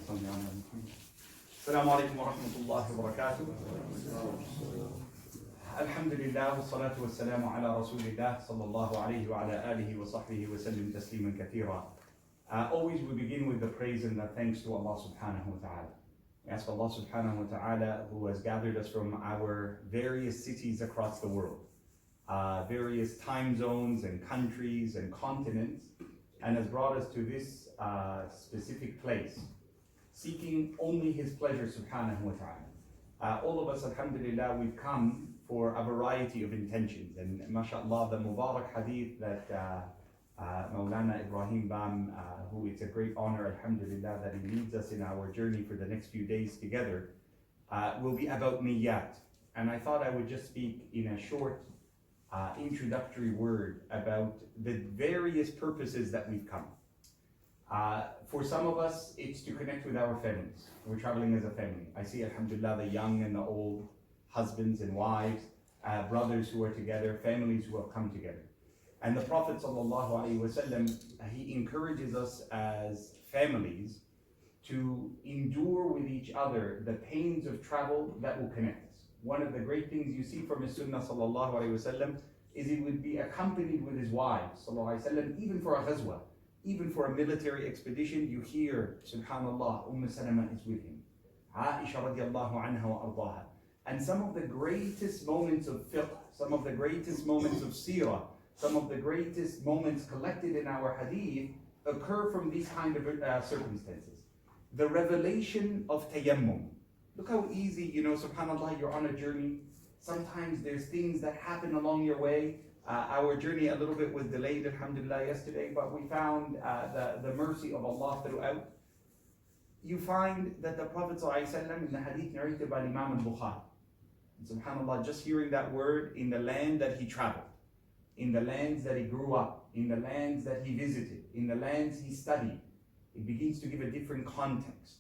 السلام عليكم ورحمة الله وبركاته. الحمد لله والصلاة والسلام على رسول الله صلى الله عليه وعلى آله وصحبه وسلم تسليما كثيرا. Always we begin with the praise and the thanks to Allah subhanahu wa ta'ala. We ask Allah subhanahu wa ta'ala, who has gathered us from our various cities across the world, various time zones and countries and continents, and has brought us to this specific place, seeking only His pleasure subhanahu wa ta'ala. All of us, alhamdulillah, we've come for a variety of intentions, and mashallah, the Mubarak hadith that Yahya Ibrahim, who it's a great honor, alhamdulillah, that he leads us in our journey for the next few days together, will be about niyyat. And I thought I would just speak in a short introductory word about the various purposes that we've come. For some of us, it's to connect with our families. We're traveling as a family. I see, alhamdulillah, the young and the old, husbands and wives, brothers who are together, families who have come together. And the Prophet ﷺ, he encourages us as families to endure with each other the pains of travel that will connect us. One of the great things you see from his Sunnah ﷺ is he would be accompanied with his wives ﷺ, even for a ghazwa, even for a military expedition. You hear, subhanallah, Salama is with him, Aisha radiallahu anha wa ardaha. And some of the greatest moments of fiqh, some of the greatest moments of seerah, some of the greatest moments collected in our hadith occur from these kind of circumstances. The revelation of tayammum. Look how easy, subhanAllah, you're on a journey. Sometimes there's things that happen along your way. Our journey a little bit was delayed, alhamdulillah, yesterday, but we found the mercy of Allah throughout. You find that the Prophet ﷺ, in the hadith narrated by Imam al-Bukhari, subhanAllah, just hearing that word, in the land that he traveled, in the lands that he grew up, in the lands that he visited, in the lands he studied, it begins to give a different context.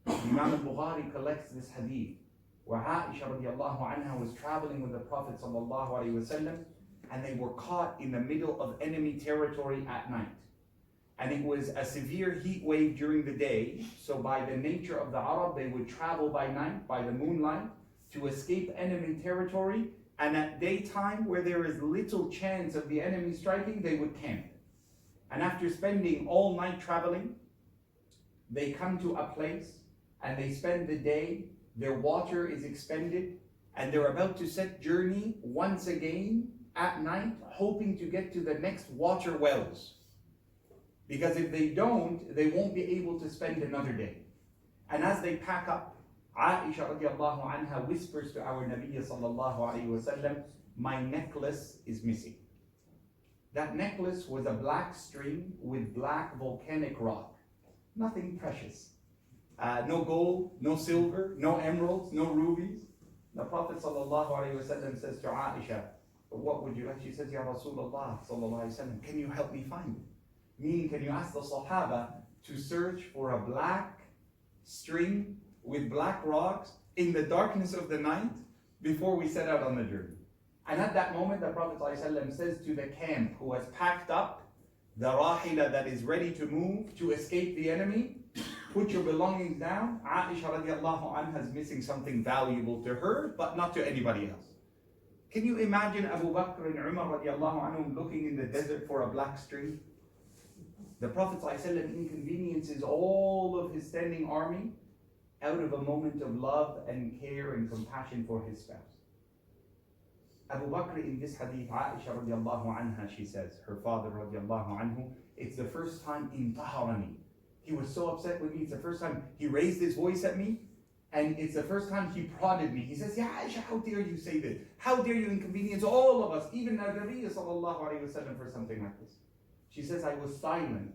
Imam al-Bukhari collects this hadith where Aisha radiallahu anha was traveling with the Prophet sallallahu alaihi wasallam, and they were caught in the middle of enemy territory at night. And it was a severe heat wave during the day, so by the nature of the Arab, they would travel by night, by the moonlight, to escape enemy territory. And at daytime, where there is little chance of the enemy striking, they would camp. And after spending all night traveling, they come to a place and they spend the day, their water is expended, and they're about to set journey once again at night, hoping to get to the next water wells. Because if they don't, they won't be able to spend another day. And as they pack up, Aisha radiallahu anha whispers to our Nabi sallallahu alayhi wasallam, my necklace is missing. That necklace was a black string with black volcanic rock. Nothing precious. No gold, no silver, no emeralds, no rubies. The Prophet sallallahu alayhi wasallam says to Aisha, what would you like? She says, Ya Rasulullah sallallahu alayhi wasallam, can you help me find it? Meaning, can you ask the Sahaba to search for a black string with black rocks in the darkness of the night before we set out on the journey? And at that moment, the Prophet ﷺ says to the camp who has packed up the rahila that is ready to move to escape the enemy, put your belongings down. Aisha radiallahu anha is missing something valuable to her, but not to anybody else. Can you imagine Abu Bakr and Umar radiallahu anhum looking in the desert for a black string? The Prophet ﷺ inconveniences all of his standing army out of a moment of love and care and compassion for his spouse. Abu Bakr, in this hadith, Aisha radiallahu anha, she says, her father radiallahu anhu, it's the first time in taharani. He was so upset with me, it's the first time he raised his voice at me, and it's the first time he prodded me. He says, Ya Aisha, how dare you say this? How dare you inconvenience all of us, even Nabi sallallahu alayhi wasallam, for something like this? She says, I was silent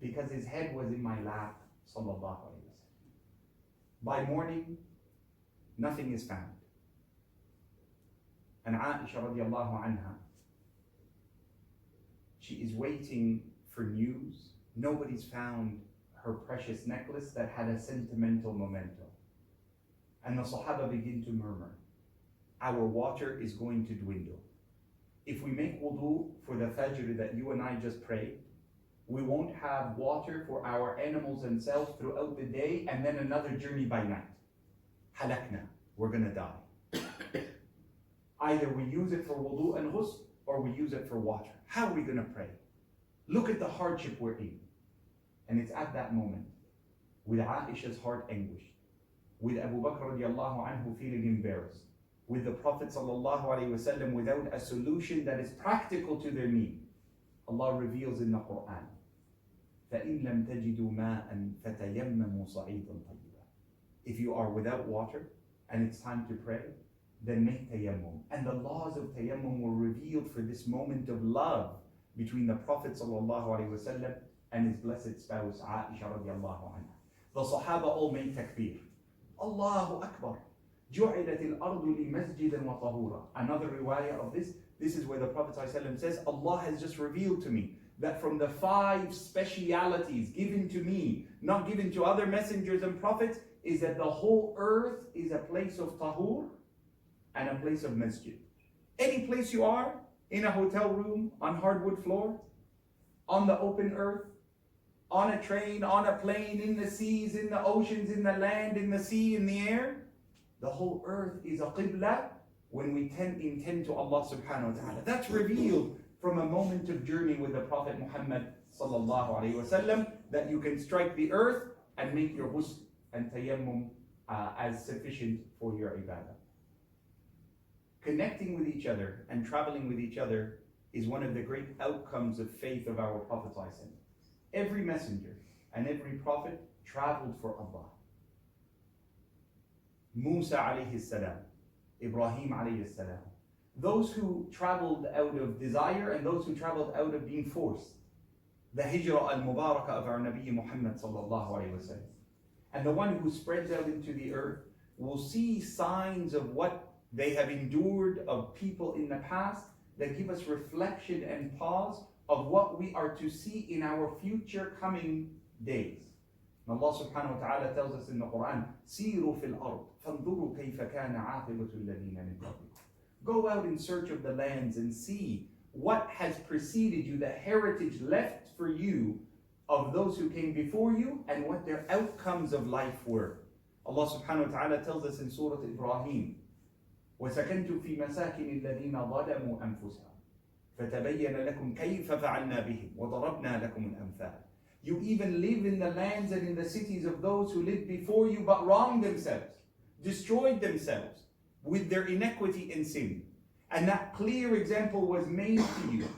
because his head was in my lap, sallallahu alayhi wasallam. By morning, nothing is found. And Aisha radiallahu anha, she is waiting for news. Nobody's found her precious necklace that had a sentimental memento. And the Sahaba begin to murmur, our water is going to dwindle. If we make wudu for the Fajr that you and I just prayed, We won't have water for our animals and selves throughout the day, and then another journey by night. Halakna, we're gonna die. Either we use it for wudu and ghusl, or we use it for water. How are we gonna pray? Look at the hardship we're in. And it's at that moment, with Aisha's heart anguished, with Abu Bakr radiallahu anhu feeling embarrassed, with the Prophet sallallahu alaihi wasallam without a solution that is practical to their need. Allah reveals in the Quran, فَإِن لَمْ تَجِدُوا مَاءً فَتَيَمَّمُوا صَعِيدًا طَيِّبًا. If you are without water and it's time to pray, then make tayammum. And the laws of tayammum were revealed for this moment of love between the Prophet sallallahu alaihi wasallam and his blessed spouse Aisha radiallahu anha. The Sahaba all made takbir. Allahu Akbar. جُعِلَتِ الْأَرْضُ لِمَسْجِدًا وَطَهُورًا. Another riwayah of this is where the Prophet ﷺ says, Allah has just revealed to me that from the 5 specialities given to me, not given to other messengers and prophets, is that the whole earth is a place of tahur and a place of masjid. Any place you are, in a hotel room, on hardwood floor, on the open earth, on a train, on a plane, in the seas, in the oceans, in the land, in the sea, in the air, the whole earth is a qibla when we intend to Allah subhanahu wa ta'ala. That's revealed from a moment of journey with the Prophet Muhammad sallallahu alayhi wa sallam, that you can strike the earth and make your ghusl and tayammum as sufficient for your ibadah. Connecting with each other and traveling with each other is one of the great outcomes of faith of our Prophet sallallahu alayhi wa sallam. Every messenger and every prophet traveled for Allah. Musa alayhi salam, Ibrahim alayhi salam. Those who traveled out of desire and those who traveled out of being forced. The hijrah al-mubarakah of our Nabi Muhammad sallallahu alayhi wa sallam. And the one who spreads out into the earth will see signs of what they have endured of people in the past that give us reflection and pause of what we are to see in our future coming days. And Allah subhanahu wa ta'ala tells us in the Quran, سِيرُوا فِي الْأَرْضِ فَانْظُرُوا كَيْفَ كَانَ عَاقِبَةُ الَّذِينَ مِنْ قَبْلِكُمْ. Go out in search of the lands and see what has preceded you, the heritage left for you of those who came before you and what their outcomes of life were. Allah subhanahu wa ta'ala tells us in Surah Ibrahim, وَسَكَنْتُ فِي مَسَاكِنِ الَّذِينَ ظَلَمُوا أَنفُسَهُم فَتَبَيَّنَ لَكُمْ كَيْفَ فَعَلْنَا بِهِمْ وَضَرَبْنَا لَكُمُ الْأَمْثَالَ. You even live in the lands and in the cities of those who lived before you but wronged themselves, destroyed themselves with their inequity and sin. And that clear example was made to you.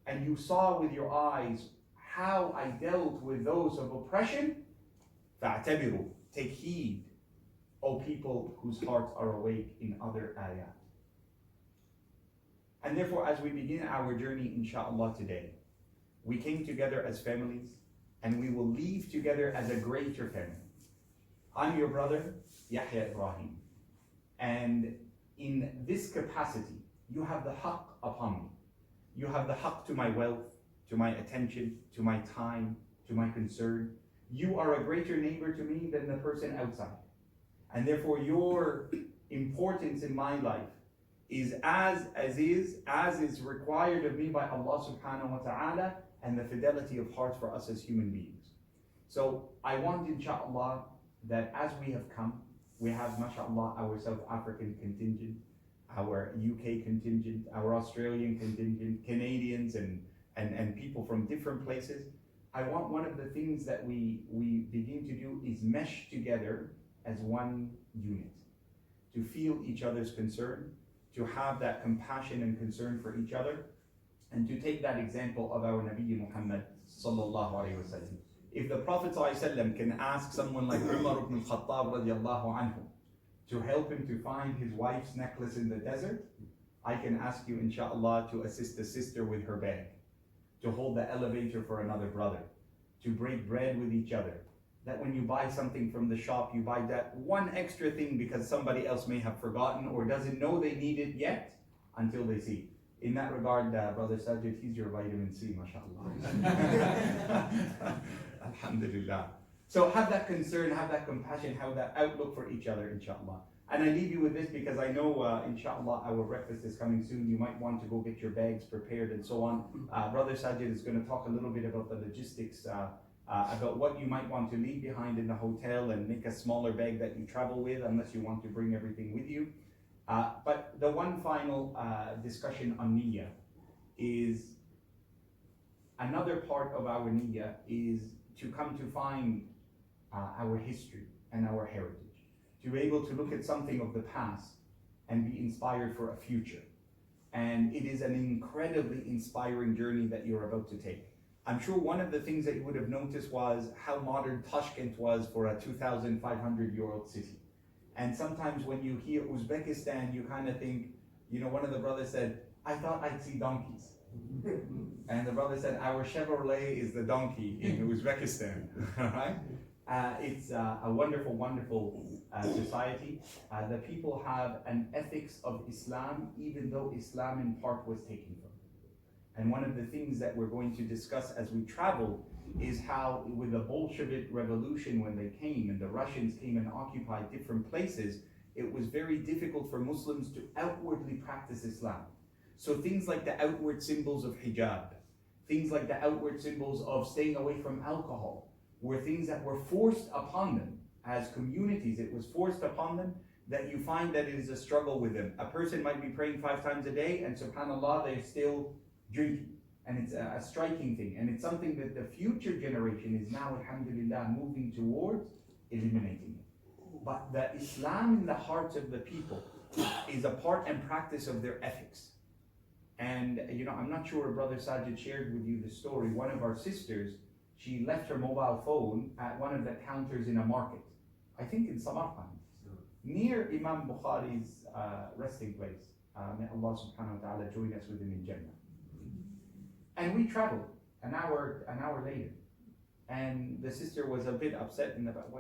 And you saw with your eyes how I dealt with those of oppression. فَاعْتَبِرُوا. Take heed, O people whose hearts are awake, in other ayat. And therefore, as we begin our journey, inshaAllah, today, we came together as families, and we will leave together as a greater family. I'm your brother, Yahya Ibrahim. And in this capacity, you have the haqq upon me. You have the haqq to my wealth, to my attention, to my time, to my concern. You are a greater neighbor to me than the person outside. And therefore, your importance in my life is as is required of me by Allah subhanahu wa ta'ala, and the fidelity of hearts for us as human beings. So I want, inshaAllah, that as we have come, we have, mashaAllah, our South African contingent, our UK contingent, our Australian contingent, Canadians, and people from different places. I want one of the things that we begin to do is mesh together as one unit, to feel each other's concern, to have that compassion and concern for each other, and to take that example of our Nabi Muhammad sallallahu alayhi wa sallam. If the Prophet ﷺ can ask someone like Umar ibn al-Khattab radiallahu anhu to help him to find his wife's necklace in the desert, I can ask you, inshaAllah, to assist a sister with her bag, to hold the elevator for another brother, to break bread with each other. That when you buy something from the shop, you buy that one extra thing because somebody else may have forgotten or doesn't know they need it yet until they see. In that regard, Brother Sajid, he's your vitamin C, mashallah. Alhamdulillah. So have that concern, have that compassion, have that outlook for each other, inshallah. And I leave you with this because I know, inshallah, our breakfast is coming soon. You might want to go get your bags prepared and so on. Brother Sajid is going to talk a little bit about the logistics, about what you might want to leave behind in the hotel and make a smaller bag that you travel with, unless you want to bring everything with you. But the one final discussion on niyyah is, another part of our niyyah is to come to find our history and our heritage. To be able to look at something of the past and be inspired for a future. And it is an incredibly inspiring journey that you're about to take. I'm sure one of the things that you would have noticed was how modern Tashkent was for a 2,500-year-old city. And sometimes when you hear Uzbekistan, you kind of think, you know, one of the brothers said, I thought I'd see donkeys. And the brother said, our Chevrolet is the donkey in Uzbekistan, right? It's a wonderful, wonderful society. The people have an ethics of Islam, even though Islam in part was taken from them. And one of the things that we're going to discuss as we travel is how, with the Bolshevik revolution, when they came and the Russians came and occupied different places, it was very difficult for Muslims to outwardly practice Islam. So things like the outward symbols of hijab, things like the outward symbols of staying away from alcohol, were things that were forced upon them as communities. It was forced upon them, that you find that it is a struggle with them. A person might be praying 5 times a day, and subhanAllah, they're still drinking. And it's a striking thing. And it's something that the future generation is now, alhamdulillah, moving towards eliminating it. But the Islam in the hearts of the people is a part and practice of their ethics. And you know, I'm not sure if Brother Sajid shared with you the story. One of our sisters, she left her mobile phone at one of the counters in a market, I think in Samarkand, near Imam Bukhari's resting place. May Allah subhanahu wa ta'ala join us with him in Jannah. And we traveled an hour later. And the sister was a bit upset and about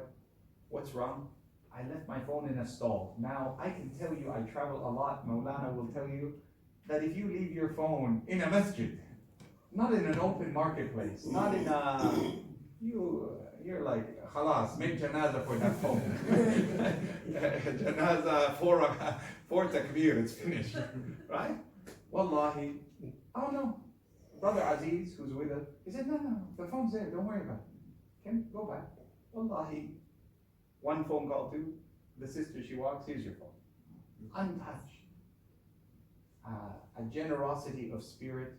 what's wrong? I left my phone in a stall. Now, I can tell you, I travel a lot. Maulana will tell you that if you leave your phone in a masjid, not in an open marketplace, not in a, you're like, khalas, make janazah for that phone. Janazah for takbir, it's finished, right? Wallahi, oh no. Brother Aziz, who's with us, he said, no, the phone's there, don't worry about it. Can go back. Wallahi, one phone call to the sister, she walks, here's your phone. Untouched. A generosity of spirit,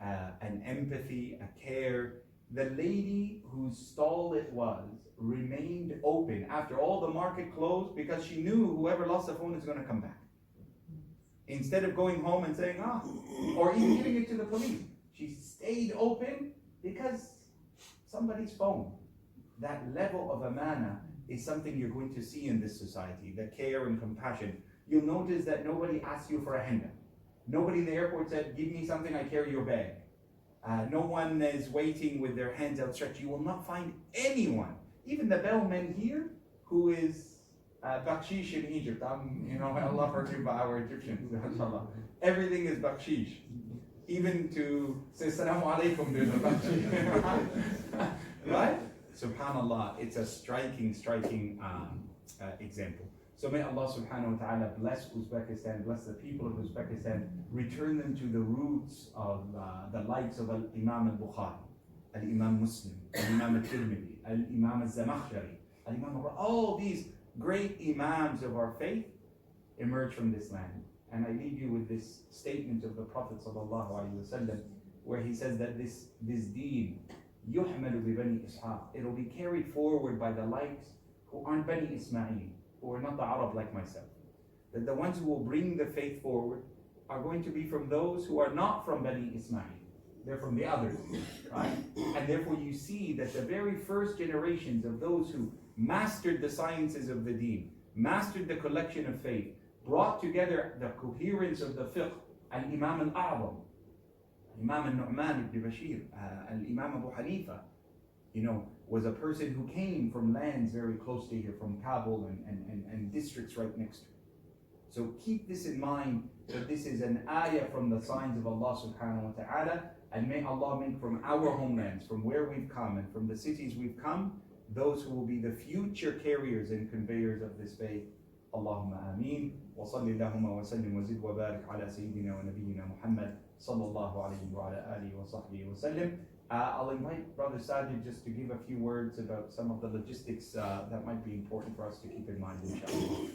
an empathy, a care. The lady whose stall it was remained open after all the market closed, because she knew whoever lost the phone is going to come back. Instead of going home and saying, or even giving it to the police, she stayed open because somebody's phone. That level of amana is something you're going to see in this society, the care and compassion. You'll notice that nobody asks you for a handout. Nobody in the airport said, give me something, I carry your bag. No one is waiting with their hands outstretched. You will not find anyone, even the bellman here, who is bakshish in Egypt. Allah forgive our Egyptians. Everything is bakshish. Even to say Assalamu alaikum, there's a bakshish. Right? Subhanallah, it's a striking example. So may Allah subhanahu wa ta'ala bless Uzbekistan, bless the people of Uzbekistan, return them to the roots of the likes of Al-Imam al-Bukhari, Al-Imam Muslim, Al-Imam al-Tirmidhi, Al-Imam al-Zamakhshari, Al-Imam all these great imams of our faith emerge from this land. And I leave you with this statement of the Prophet sallallahu alaihi wasallam, where he says that this deen, yuhmalu bi Bani Ishaq, it will be carried forward by the likes who aren't Bani Ismail, who are not the Arab like myself. That the ones who will bring the faith forward are going to be from those who are not from Bani Ismail. They're from the others, right? And therefore you see that the very first generations of those who mastered the sciences of the deen, mastered the collection of faith, brought together the coherence of the fiqh, Al-Imam al-A'zam, Imam al-Nu'man ibn Bashir, Al-Imam Abu Hanifa, was a person who came from lands very close to here, from Kabul and districts right next to it. So keep this in mind, that this is an ayah from the signs of Allah subhanahu wa ta'ala, and may Allah make from our homelands, from where we've come and from the cities we've come, those who will be the future carriers and conveyors of this faith. اللهم آمين. وصل اللهم وسلم وزد وبارك على سيدنا ونبينا محمد صلى الله عليه وعلى آله وصحبه وسلم. I'll invite Brother Sajid just to give a few words about some of the logistics that might be important for us to keep in mind, inshallah.